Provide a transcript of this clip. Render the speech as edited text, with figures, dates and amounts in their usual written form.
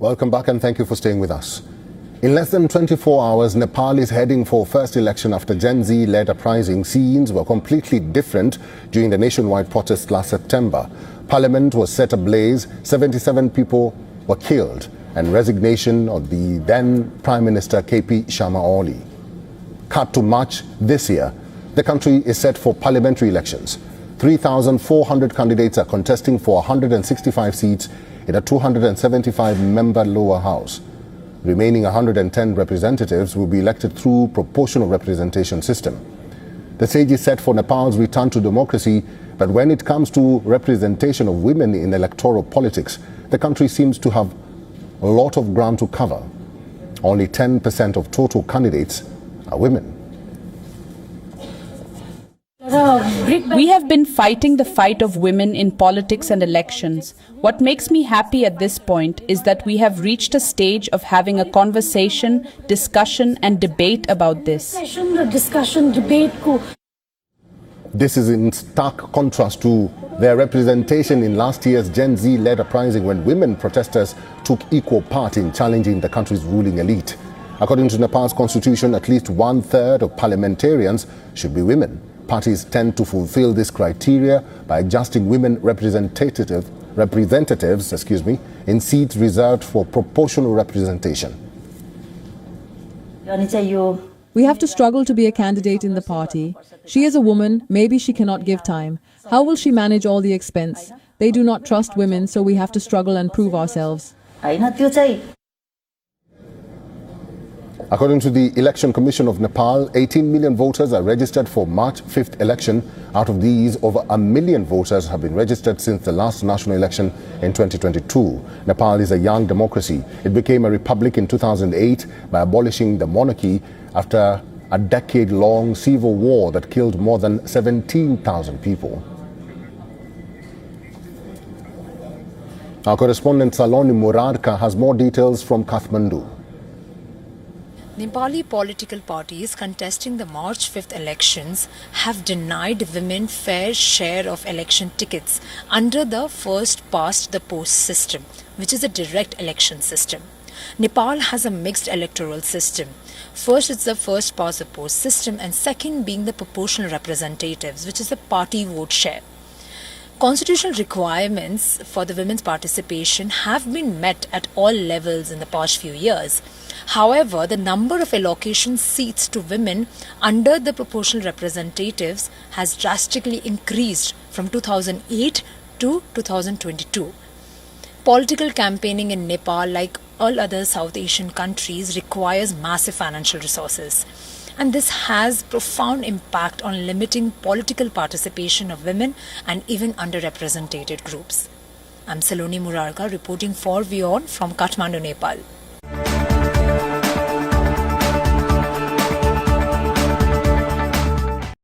Welcome back and thank you for staying with us. In less than 24 hours, Nepal is heading for first election after Gen Z-led uprising. Scenes were completely different during the nationwide protests last September. Parliament was set ablaze, 77 people were killed, and resignation of the then Prime Minister KP Sharma Oli. Cut to March this year, the country is set for parliamentary elections. 3,400 candidates are contesting for 165 seats in a 275-member lower house. Remaining 110 representatives will be elected through proportional representation system. The stage is set for Nepal's return to democracy, but when it comes to representation of women in electoral politics, the country seems to have a lot of ground to cover. Only 10% of total candidates are women. We have been fighting the fight of women in politics and elections. What makes me happy at this point is that we have reached a stage of having a conversation, discussion and debate about this. This is in stark contrast to their representation in last year's Gen Z-led uprising when women protesters took equal part in challenging the country's ruling elite. According to Nepal's constitution, at least 1/3 of parliamentarians should be women. Parties tend to fulfill this criteria by adjusting women representatives in seats reserved for proportional representation. We have to struggle to be a candidate in the party. She is a woman, maybe she cannot give time. How will she manage all the expense? They do not trust women, so we have to struggle and prove ourselves. According to the Election Commission of Nepal, 18 million voters are registered for March 5th election. Out of these, over 1 million voters have been registered since the last national election in 2022. Nepal is a young democracy. It became a republic in 2008 by abolishing the monarchy after a decade-long civil war that killed more than 17,000 people. Our correspondent Saloni Murarka has more details from Kathmandu. Nepali political parties contesting the March 5th elections have denied women fair share of election tickets under the first-past-the-post system, which is a direct election system. Nepal has a mixed electoral system. First, it's the first-past-the-post system, and second being the proportional representatives, which is the party vote share. Constitutional requirements for the women's participation have been met at all levels in the past few years. However, the number of allocation seats to women under the proportional representatives has drastically increased from 2008 to 2022. Political campaigning in Nepal, like all other South Asian countries, requires massive financial resources. And this has profound impact on limiting political participation of women and even underrepresented groups. I'm Saloni Murarka reporting for WION from Kathmandu, Nepal.